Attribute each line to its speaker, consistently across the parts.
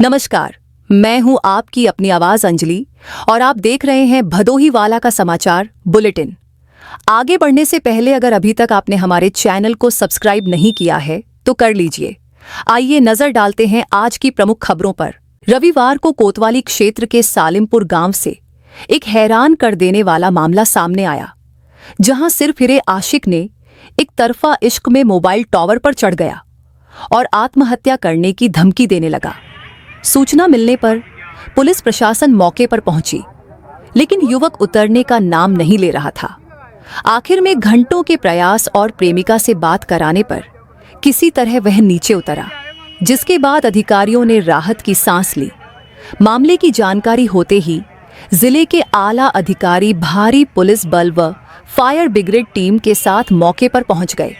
Speaker 1: नमस्कार, मैं हूं आपकी अपनी आवाज अंजलि और आप देख रहे हैं भदोही वाला का समाचार बुलेटिन। आगे बढ़ने से पहले अगर अभी तक आपने हमारे चैनल को सब्सक्राइब नहीं किया है तो कर लीजिए। आइए नजर डालते हैं आज की प्रमुख खबरों पर। रविवार को कोतवाली क्षेत्र के सालिमपुर गांव से एक हैरान कर देने वाला मामला सामने आया, जहां सिर फिरे आशिक ने एक तरफा इश्क में मोबाइल टावर पर चढ़ गया और आत्महत्या करने की धमकी देने लगा। सूचना मिलने पर पुलिस प्रशासन मौके पर पहुंची, लेकिन युवक उतरने का नाम नहीं ले रहा था। आखिर में घंटों के प्रयास और प्रेमिका से बात कराने पर किसी तरह वह नीचे उतरा, जिसके बाद अधिकारियों ने राहत की सांस ली। मामले की जानकारी होते ही जिले के आला अधिकारी भारी पुलिस बल व फायर ब्रिगेड टीम के साथ मौके पर पहुंच गए।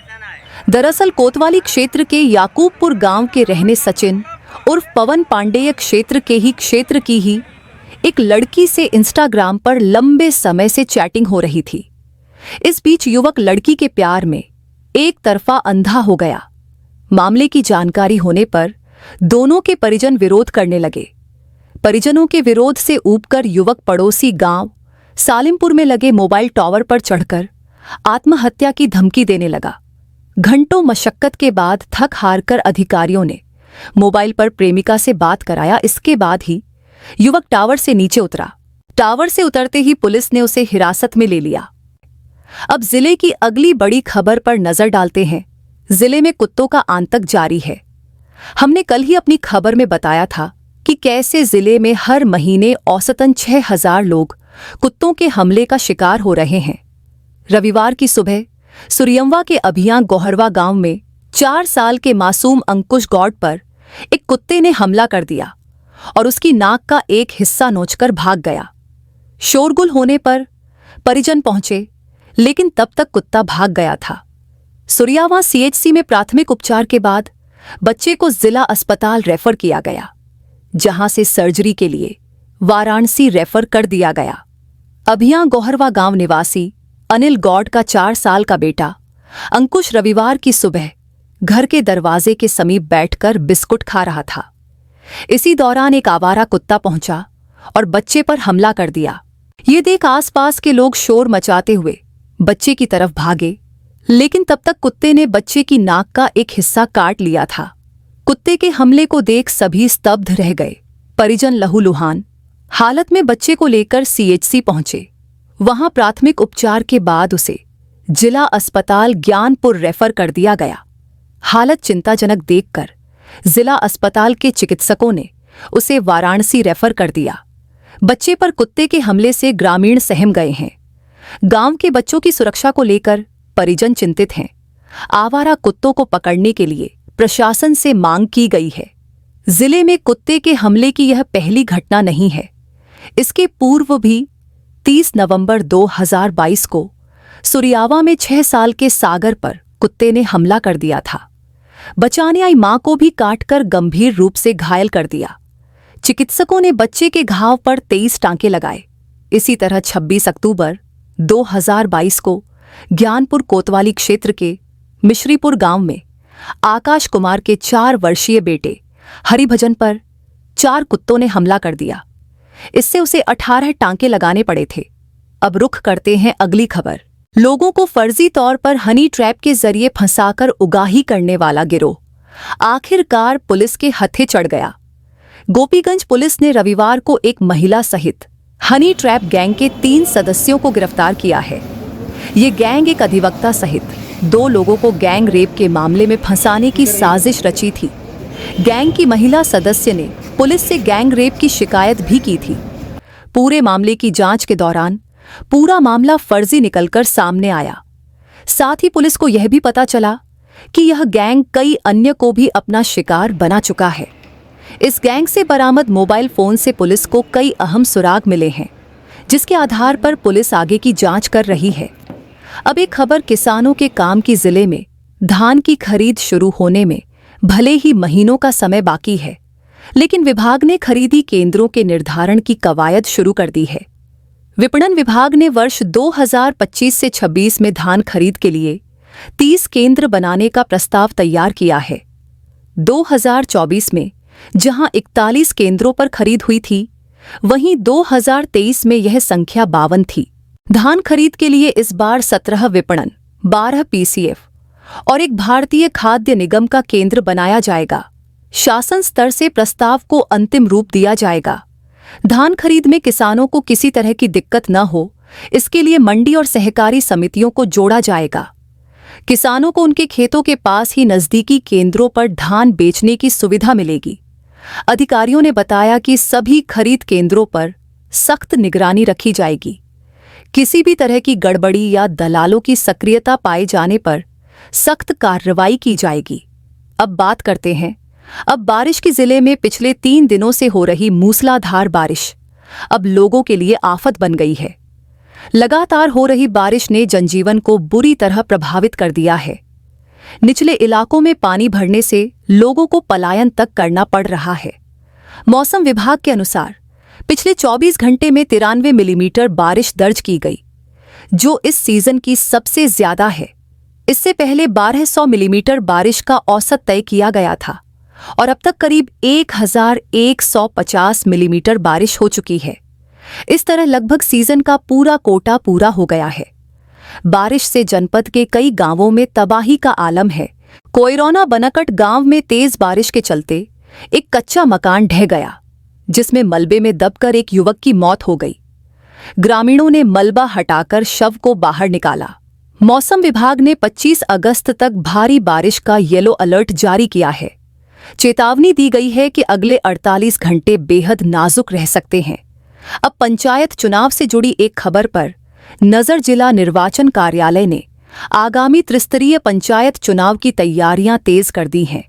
Speaker 1: दरअसल कोतवाली क्षेत्र के याकूबपुर गांव के रहने सचिन उर्फ पवन पांडेय क्षेत्र की ही एक लड़की से इंस्टाग्राम पर लंबे समय से चैटिंग हो रही थी। इस बीच युवक लड़की के प्यार में एक तरफा अंधा हो गया। मामले की जानकारी होने पर दोनों के परिजन विरोध करने लगे। परिजनों के विरोध से ऊबकर युवक पड़ोसी गांव सालिमपुर में लगे मोबाइल टावर पर चढ़कर आत्महत्या की धमकी देने लगा। घंटों मशक्कत के बाद थक हारकर अधिकारियों ने मोबाइल पर प्रेमिका से बात कराया। इसके बाद ही युवक टावर से नीचे उतरा। टावर से उतरते ही पुलिस ने उसे हिरासत में ले लिया। अब जिले की अगली बड़ी खबर पर नजर डालते हैं। जिले में कुत्तों का आतंक जारी है। हमने कल ही अपनी खबर में बताया था कि कैसे जिले में हर महीने औसतन 6000 लोग कुत्तों के हमले का शिकार हो रहे हैं। रविवार की सुबह सुरियम्वा के अभियां गोहरवा गांव में 4 साल के मासूम अंकुश गौड़ पर एक कुत्ते ने हमला कर दिया और उसकी नाक का एक हिस्सा नोचकर भाग गया। शोरगुल होने पर परिजन पहुंचे, लेकिन तब तक कुत्ता भाग गया था। सुरियावा सीएचसी में प्राथमिक उपचार के बाद बच्चे को जिला अस्पताल रेफर किया गया, जहां से सर्जरी के लिए वाराणसी रेफर कर दिया गया। अभियां गोहरवा गांव निवासी अनिल गौड़ का 4 साल का बेटा अंकुश रविवार की सुबह घर के दरवाजे के समीप बैठकर बिस्कुट खा रहा था। इसी दौरान एक आवारा कुत्ता पहुंचा और बच्चे पर हमला कर दिया। ये देख आसपास के लोग शोर मचाते हुए बच्चे की तरफ भागे, लेकिन तब तक कुत्ते ने बच्चे की नाक का एक हिस्सा काट लिया था। कुत्ते के हमले को देख सभी स्तब्ध रह गए। परिजन लहूलुहान हालत में बच्चे को लेकर सीएचसी पहुंचे। वहां प्राथमिक उपचार के बाद उसे जिला अस्पताल ज्ञानपुर रेफर कर दिया गया। हालत चिंताजनक देखकर जिला अस्पताल के चिकित्सकों ने उसे वाराणसी रेफर कर दिया। बच्चे पर कुत्ते के हमले से ग्रामीण सहम गए हैं। गांव के बच्चों की सुरक्षा को लेकर परिजन चिंतित हैं। आवारा कुत्तों को पकड़ने के लिए प्रशासन से मांग की गई है। जिले में कुत्ते के हमले की यह पहली घटना नहीं है। इसके पूर्व भी 30 नवंबर 2022 को सुरियावा में 6 साल के सागर पर कुत्ते ने हमला कर दिया था। बचाने आई मां को भी काटकर गंभीर रूप से घायल कर दिया। चिकित्सकों ने बच्चे के घाव पर 23 टांके लगाए। इसी तरह 26 अक्टूबर 2022 को ज्ञानपुर कोतवाली क्षेत्र के मिश्रीपुर गांव में आकाश कुमार के 4 वर्षीय बेटे हरिभजन पर 4 कुत्तों ने हमला कर दिया। इससे उसे 18 टांके लगाने पड़े थे। अब रुख करते हैं अगली खबर। लोगों को फर्जी तौर पर हनी ट्रैप के जरिए फंसाकर उगाही करने वाला गिरोह आखिरकार पुलिस के हत्थे चढ़ गया। गोपीगंज पुलिस ने रविवार को एक महिला सहित हनी ट्रैप गैंग के 3 सदस्यों को गिरफ्तार किया है। ये गैंग एक अधिवक्ता सहित 2 लोगों को गैंग रेप के मामले में फंसाने की साजिश रची थी। गैंग की महिला सदस्य ने पुलिस से गैंग रेप की शिकायत भी की थी। पूरे मामले की जांच के दौरान पूरा मामला फर्जी निकलकर सामने आया। साथ ही पुलिस को यह भी पता चला कि यह गैंग कई अन्य को भी अपना शिकार बना चुका है। इस गैंग से बरामद मोबाइल फोन से पुलिस को कई अहम सुराग मिले हैं, जिसके आधार पर पुलिस आगे की जांच कर रही है। अब एक खबर किसानों के काम की। जिले में धान की खरीद शुरू होने में भले ही महीनों का समय बाकी है, लेकिन विभाग ने खरीदी केंद्रों के निर्धारण की कवायद शुरू कर दी है। विपणन विभाग ने वर्ष 2025 से 26 में धान खरीद के लिए 30 केंद्र बनाने का प्रस्ताव तैयार किया है। 2024 में जहां 41 केंद्रों पर खरीद हुई थी, वहीं 2023 में यह संख्या 52 थी। धान खरीद के लिए इस बार 17 विपणन, 12 पीसीएफ और एक भारतीय खाद्य निगम का केंद्र बनाया जाएगा। शासन स्तर से प्रस्ताव को अंतिम रूप दिया जाएगा। धान खरीद में किसानों को किसी तरह की दिक्कत न हो, इसके लिए मंडी और सहकारी समितियों को जोड़ा जाएगा। किसानों को उनके खेतों के पास ही नजदीकी केंद्रों पर धान बेचने की सुविधा मिलेगी। अधिकारियों ने बताया कि सभी खरीद केंद्रों पर सख्त निगरानी रखी जाएगी। किसी भी तरह की गड़बड़ी या दलालों की सक्रियता पाए जाने पर सख्त कार्रवाई की जाएगी। अब बात करते हैं बारिश की जिले में पिछले 3 दिनों से हो रही मूसलाधार बारिश अब लोगों के लिए आफत बन गई है। लगातार हो रही बारिश ने जनजीवन को बुरी तरह प्रभावित कर दिया है। निचले इलाकों में पानी भरने से लोगों को पलायन तक करना पड़ रहा है। मौसम विभाग के अनुसार पिछले 24 घंटे में 93 मिलीमीटर बारिश दर्ज की गई, जो इस सीजन की सबसे ज्यादा है। इससे पहले 1200 मिलीमीटर बारिश का औसत तय किया गया था और अब तक करीब 1150 मिलीमीटर बारिश हो चुकी है। इस तरह लगभग सीजन का पूरा कोटा पूरा हो गया है। बारिश से जनपद के कई गांवों में तबाही का आलम है। कोयरौना बनकट गांव में तेज बारिश के चलते एक कच्चा मकान ढह गया, जिसमें मलबे में दबकर एक युवक की मौत हो गई। ग्रामीणों ने मलबा हटाकर शव को बाहर निकाला। मौसम विभाग ने 25 अगस्त तक भारी बारिश का येलो अलर्ट जारी किया है। चेतावनी दी गई है कि अगले 48 घंटे बेहद नाजुक रह सकते हैं। अब पंचायत चुनाव से जुड़ी एक खबर पर नजर। जिला निर्वाचन कार्यालय ने आगामी त्रिस्तरीय पंचायत चुनाव की तैयारियां तेज कर दी हैं।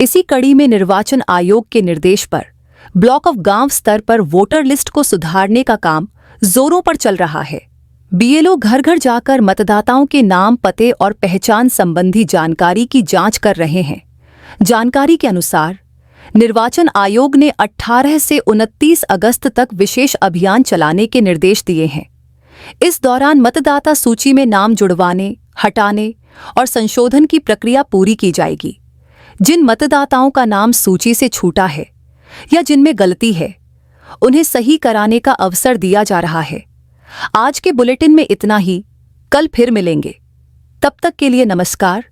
Speaker 1: इसी कड़ी में निर्वाचन आयोग के निर्देश पर ब्लॉक ऑफ गांव स्तर पर वोटर लिस्ट को सुधारने का काम जोरों पर चल रहा है। बीएलओ घर घर जाकर मतदाताओं के नाम, पते और पहचान संबंधी जानकारी की जांच कर रहे हैं। जानकारी के अनुसार निर्वाचन आयोग ने 18 से 29 अगस्त तक विशेष अभियान चलाने के निर्देश दिए हैं। इस दौरान मतदाता सूची में नाम जुड़वाने, हटाने और संशोधन की प्रक्रिया पूरी की जाएगी। जिन मतदाताओं का नाम सूची से छूटा है या जिनमें गलती है, उन्हें सही कराने का अवसर दिया जा रहा है। आज के बुलेटिन में इतना ही। कल फिर मिलेंगे। तब तक के लिए नमस्कार।